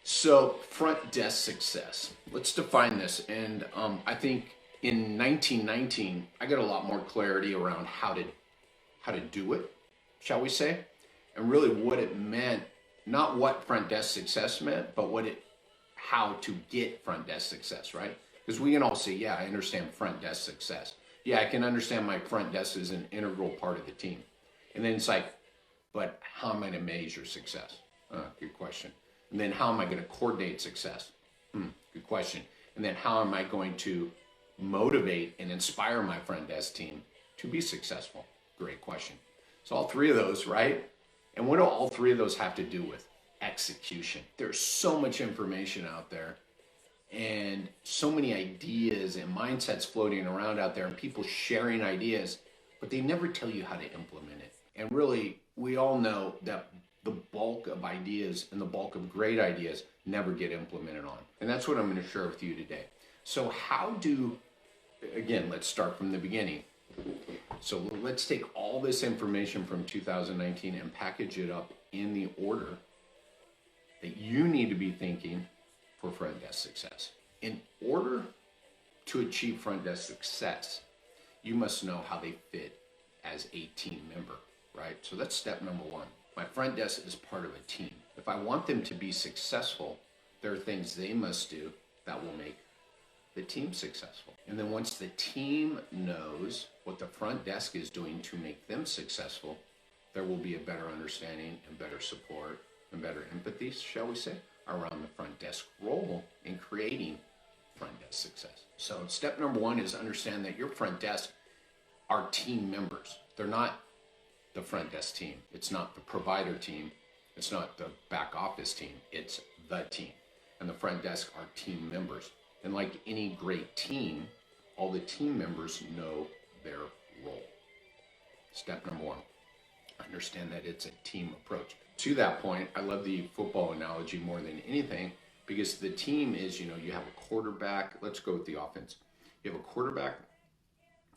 So, front desk success. Let's define this. And I think in 1919, I got a lot more clarity around how to do it, shall we say, and really what it meant. Not what front desk success meant, but how to get front desk success, right? Because we can all say, yeah, I understand front desk success. Yeah, I can understand my front desk is an integral part of the team. And then it's like, but how am I going to measure success? Good question. And then how am I going to coordinate success? Good question. And then how am I going to motivate and inspire my front desk team to be successful? Great question. So all three of those, right? And what do all three of those have to do with? Execution. There's so much information out there and so many ideas and mindsets floating around out there and people sharing ideas, but they never tell you how to implement it. And really, we all know that the bulk of ideas and the bulk of great ideas never get implemented on. And that's what I'm going to share with you today. So again, let's start from the beginning. So let's take all this information from 2019 and package it up in the order that you need to be thinking for front desk success. In order to achieve front desk success, you must know how they fit as a team member, right? So that's step number one. My front desk is part of a team. If I want them to be successful, there are things they must do that will make the team successful. And then once the team knows what the front desk is doing to make them successful, there will be a better understanding and better support and better empathy, shall we say, around the front desk role in creating front desk success. So step number one is understand that your front desk are team members. They're not the front desk team. It's not the provider team. It's not the back office team. It's the team. And the front desk are team members. And like any great team, all the team members know their role. Step number one, understand that it's a team approach. To that point, I love the football analogy more than anything because the team is, you have a quarterback. Let's go with the offense. You have a quarterback,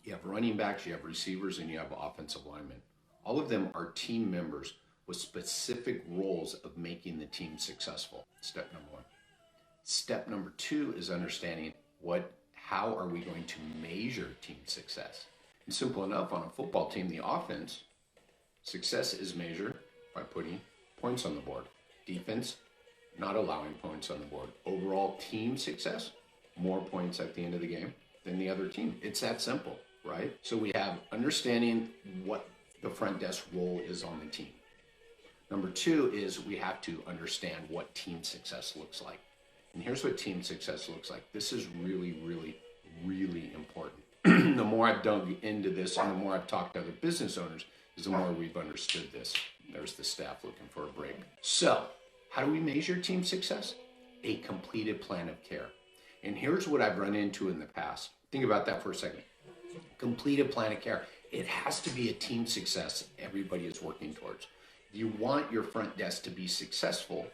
you have running backs, you have receivers, and you have offensive linemen. All of them are team members with specific roles of making the team successful. Step number one. Step number two is understanding how are we going to measure team success? And simple enough, on a football team, the offense, success is measured by putting points on the board. Defense, not allowing points on the board. Overall team success, more points at the end of the game than the other team. It's that simple, right? So we have understanding what the front desk role is on the team. Number two is we have to understand what team success looks like. And here's what team success looks like. This is really, really, really important. The more I've dug into this and the more I've talked to other business owners, is the more we've understood this. There's the staff looking for a break. So, how do we measure team success? A completed plan of care. And here's what I've run into in the past. Think about that for a second. Completed plan of care. It has to be a team success everybody is working towards. If you want your front desk to be successful,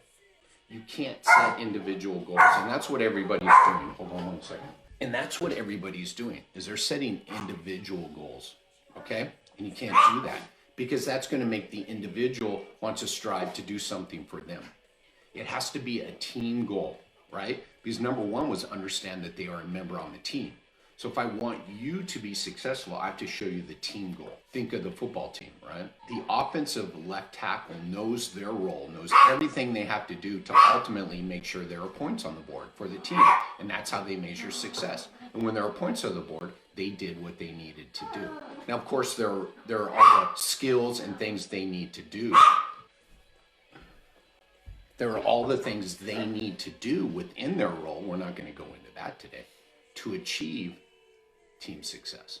you can't set individual goals. And that's what everybody's doing. Hold on one second. And that's what everybody's doing, is they're setting individual goals, okay? And you can't do that because that's going to make the individual want to strive to do something for them. It has to be a team goal, right? Because number one was understand that they are a member on the team. So if I want you to be successful, I have to show you the team goal. Think of the football team, right? The offensive left tackle knows their role, knows everything they have to do to ultimately make sure there are points on the board for the team. And that's how they measure success. And when there are points on the board, they did what they needed to do. Now, of course, there are all the skills and things they need to do. There are all the things they need to do within their role. We're not going to go into that today to achieve team success.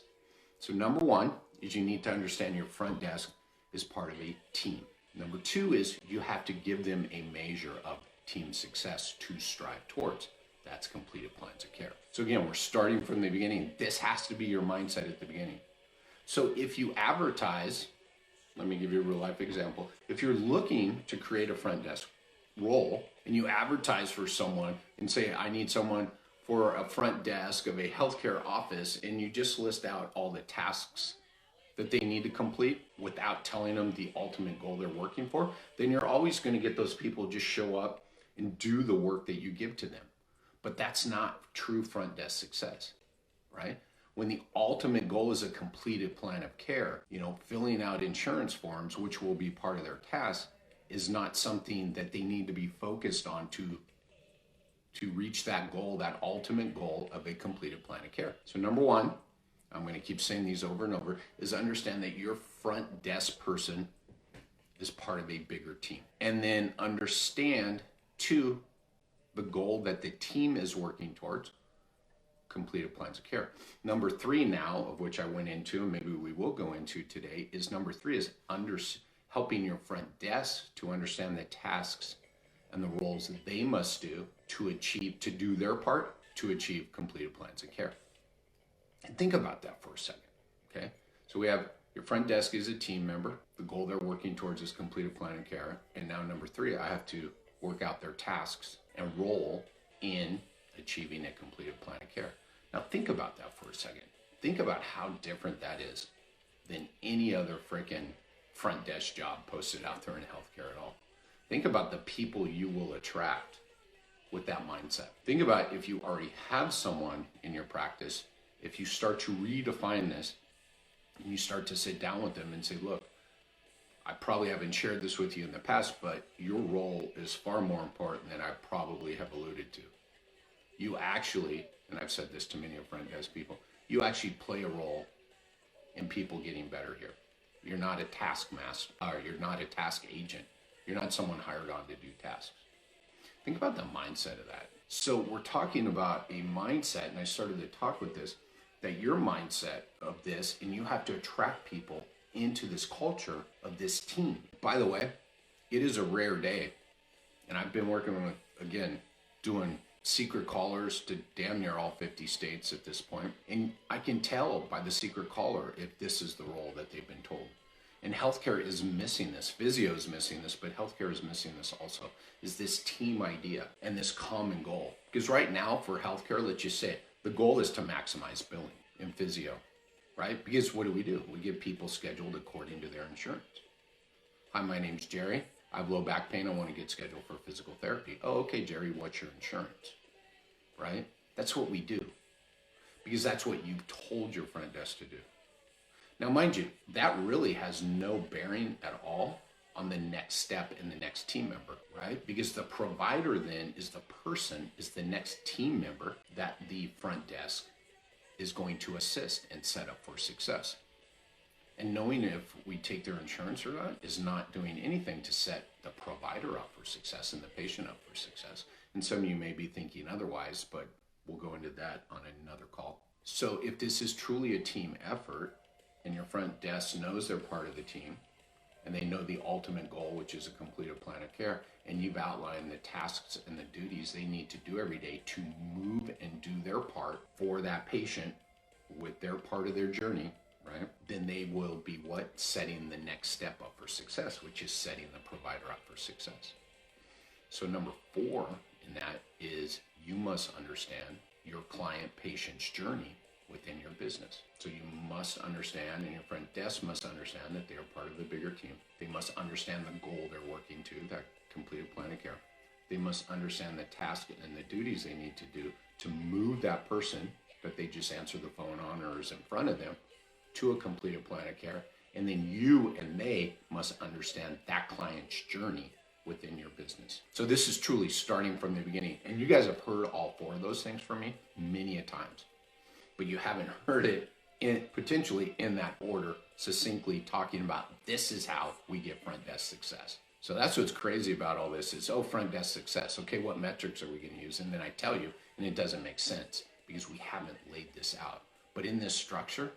So number one is you need to understand your front desk is part of a team. Number two is you have to give them a measure of team success to strive towards. That's completed plans of care. So again, we're starting from the beginning. This has to be your mindset at the beginning. So if you advertise, let me give you a real life example. If you're looking to create a front desk role and you advertise for someone and say, I need someone for a front desk of a healthcare office, and you just list out all the tasks that they need to complete without telling them the ultimate goal they're working for, then you're always going to get those people just show up and do the work that you give to them. But that's not true front desk success, right? When the ultimate goal is a completed plan of care, filling out insurance forms, which will be part of their task, is not something that they need to be focused on to reach that goal, that ultimate goal of a completed plan of care. So number one, I'm going to keep saying these over and over, is understand that your front desk person is part of a bigger team. And then understand, two, the goal that the team is working towards, completed plans of care. Number three now, of which I went into, and maybe we will go into today, is number three is helping your front desk to understand the tasks and the roles that they must do to do their part to achieve completed plans of care. And think about that for a second, okay? So we have your front desk is a team member. The goal they're working towards is completed plan of care. And now number three, I have to work out their tasks and role in achieving a completed plan of care. Now think about that for a second. Think about how different that is than any other freaking front desk job posted out there in healthcare at all. Think about the people you will attract with that mindset. Think about if you already have someone in your practice, if you start to redefine this and you start to sit down with them and say, look, I probably haven't shared this with you in the past, but your role is far more important than I probably have alluded to. You actually, and I've said this to many of front desk people, you actually play a role in people getting better here. You're not a taskmaster, or you're not a task agent. You're not someone hired on to do tasks. Think about the mindset of that. So we're talking about a mindset, and I started to talk with this, that your mindset of this, and you have to attract people into this culture of this team. By the way, it is a rare day, and I've been working with, again, doing secret callers to damn near all 50 states at this point, and I can tell by the secret caller if this is the role that they've been told. And healthcare is missing this. Physio is missing this, but healthcare is missing this also, is this team idea and this common goal. Because right now for healthcare, let's just say it, the goal is to maximize billing in physio, right? Because what do? We get people scheduled according to their insurance. Hi, my name's Jerry. I have low back pain. I want to get scheduled for physical therapy. Oh, okay, Jerry, what's your insurance? Right? That's what we do. Because that's what you've told your front desk to do. Now, mind you, that really has no bearing at all on the next step in the next team member, right? Because the provider then is the next team member that the front desk is going to assist and set up for success. And knowing if we take their insurance or not is not doing anything to set the provider up for success and the patient up for success. And some of you may be thinking otherwise, but we'll go into that on another call. So if this is truly a team effort, and your front desk knows they're part of the team, and they know the ultimate goal, which is a completed plan of care, and you've outlined the tasks and the duties they need to do every day to move and do their part for that patient with their part of their journey, right? Then they will be setting the next step up for success, which is setting the provider up for success. So number 4 in that is you must understand your client patient's journey within your business. So you must understand, and your front desk must understand that they are part of the bigger team. They must understand the goal they're working to, that completed plan of care. They must understand the task and the duties they need to do to move that person that they just answered the phone on or is in front of them to a completed plan of care. And then you and they must understand that client's journey within your business. So this is truly starting from the beginning. And you guys have heard all 4 of those things from me many a times. But you haven't heard it potentially in that order, succinctly talking about this is how we get front desk success. So that's what's crazy about all this is, front desk success. Okay, what metrics are we going to use? And then I tell you, and it doesn't make sense because we haven't laid this out. But in this structure,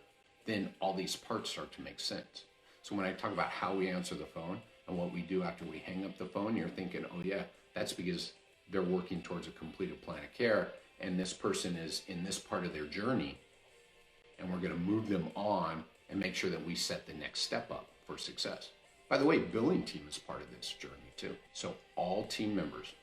then all these parts start to make sense. So when I talk about how we answer the phone and what we do after we hang up the phone, you're thinking, oh yeah, that's because they're working towards a completed plan of care. And this person is in this part of their journey, and we're going to move them on and make sure that we set the next step up for success. By the way, billing team is part of this journey too. So all team members,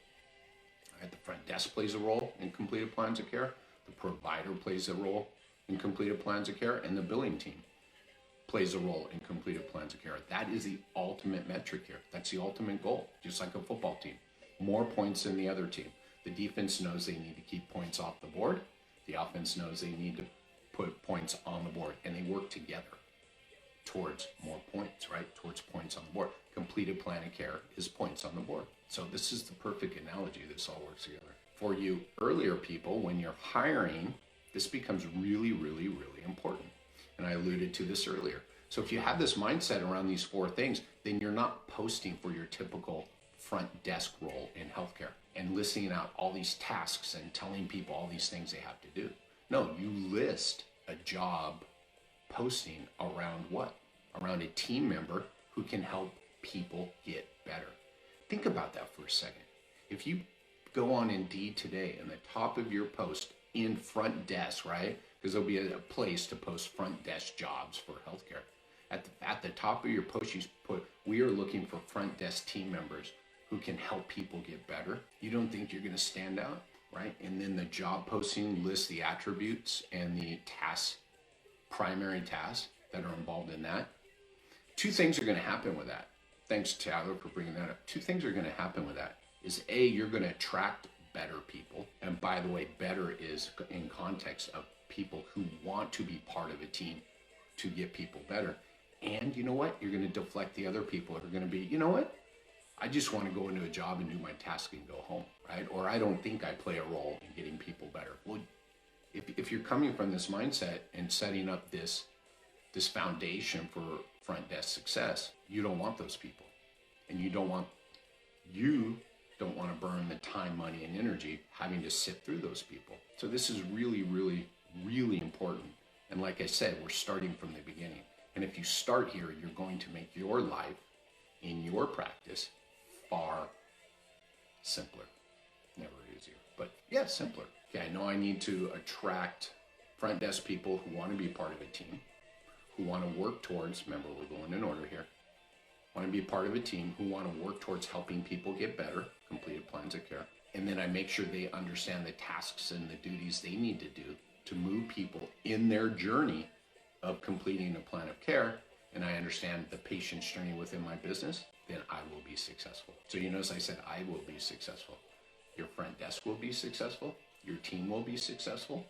right, the front desk plays a role in completed plans of care, the provider plays a role in completed plans of care, and the billing team plays a role in completed plans of care. That is the ultimate metric here. That's the ultimate goal, just like a football team. more points than the other team. The defense knows they need to keep points off the board. The offense knows they need to put points on the board, and they work together towards more points, right? Towards points on the board. Completed plan of care is points on the board. So this is the perfect analogy. This all works together. For you earlier people, when you're hiring, this becomes really, really, really important. And I alluded to this earlier. So if you have this mindset around these four things, then you're not posting for your typical front desk role in healthcare and listing out all these tasks and telling people all these things they have to do. No, you list a job posting around what? Around a team member who can help people get better. Think about that for a second. If you go on Indeed today and the top of your post in front desk, right? Because there'll be a place to post front desk jobs for healthcare. At the top of your post, you put, we are looking for front desk team members who can help people get better. You don't think you're going to stand out, right? And then the job posting lists the attributes and the tasks, primary tasks that are involved in that. Two things are going to happen with that. Thanks, Tyler, for bringing that up. Two things are going to happen with that. Is A, you're going to attract better people. And by the way, better is in context of people who want to be part of a team to get people better. And you know what? You're going to deflect the other people who are going to be, you know what? I just want to go into a job and do my task and go home, right? Or I don't think I play a role in getting people better. Well, if you're coming from this mindset and setting up this foundation for front desk success, you don't want those people. And you don't want to burn the time, money, and energy having to sit through those people. So this is really, really, really important. And like I said, we're starting from the beginning. And if you start here, you're going to make your life in your practice far simpler. Never easier, but yeah, simpler. Okay, I know I need to attract front desk people who want to be part of a team, who want to work towards, remember we're going in order here, want to be part of a team, who want to work towards helping people get better, completed plans of care. And then I make sure they understand the tasks and the duties they need to do to move people in their journey of completing a plan of care, and I understand the patient's journey within my business, then I will be successful. So you notice I said I will be successful. Your front desk will be successful. Your team will be successful.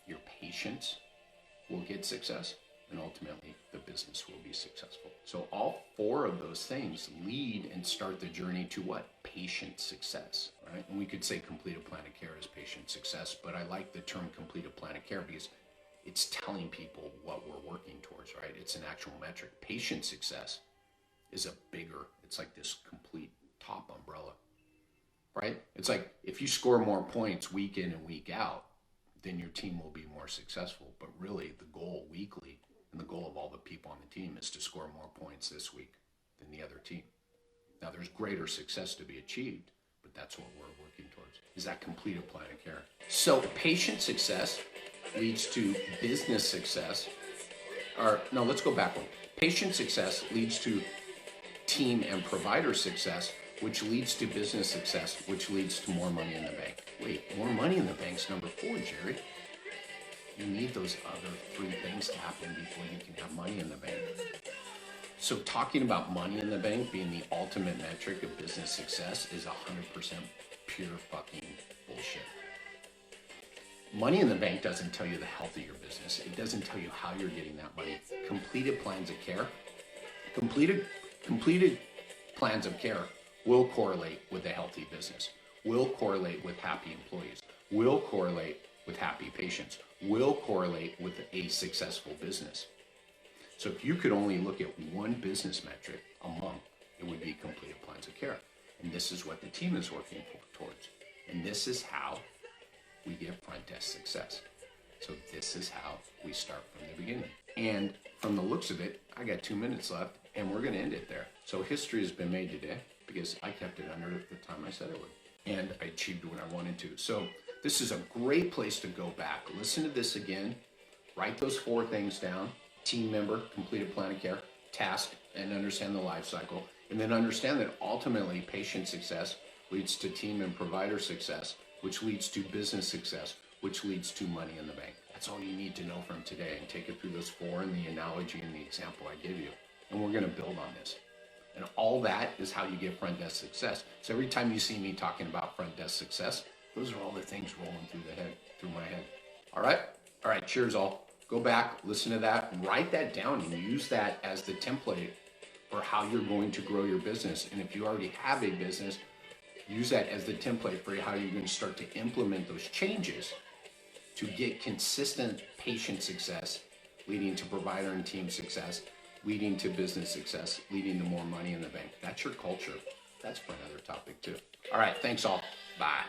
Your patients will get success. And ultimately, the business will be successful. So all four of those things lead and start the journey to what? Patient success, right? And we could say completed plan of care is patient success, but I like the term completed plan of care because it's telling people what we're working towards, right? It's an actual metric. Patient success is it's like this complete top umbrella, right? It's like if you score more points week in and week out, then your team will be more successful. But really the goal weekly and the goal of all the people on the team is to score more points this week than the other team. Now there's greater success to be achieved, but that's what we're working towards, is that completed plan of care. So patient success leads to business success. Or no, let's go back one. Patient success leads to team and provider success, which leads to business success, which leads to more money in the bank. Wait, more money in the bank's number 4, Jerry. You need those other 3 things to happen before you can have money in the bank. So talking about money in the bank being the ultimate metric of business success is 100% pure fucking bullshit. Money in the bank doesn't tell you the health of your business. It doesn't tell you how you're getting that money. Completed plans of care, completed plans of care will correlate with a healthy business, will correlate with happy employees, will correlate with happy patients, will correlate with a successful business. So if you could only look at one business metric a month, it would be completed plans of care. And this is what the team is working towards. And this is how we get front desk success. So this is how we start from the beginning. And from the looks of it, I got 2 minutes left and we're gonna end it there. So history has been made today because I kept it under the time I said I would. And I achieved what I wanted to. So this is a great place to go back. Listen to this again, write those 4 things down: team member, completed plan of care, task, and understand the life cycle. And then understand that ultimately patient success leads to team and provider success, which leads to business success, which leads to money in the bank. That's all you need to know from today, and take it through those 4 and the analogy and the example I give you. And we're gonna build on this. And all that is how you get front desk success. So every time you see me talking about front desk success, those are all the things rolling through my head. All right? All right, cheers all. Go back, listen to that, write that down, and use that as the template for how you're going to grow your business. And if you already have a business, use that as the template for how you're going to start to implement those changes to get consistent patient success, leading to provider and team success, leading to business success, leading to more money in the bank. That's your culture. That's for another topic too. All right, thanks all. Bye.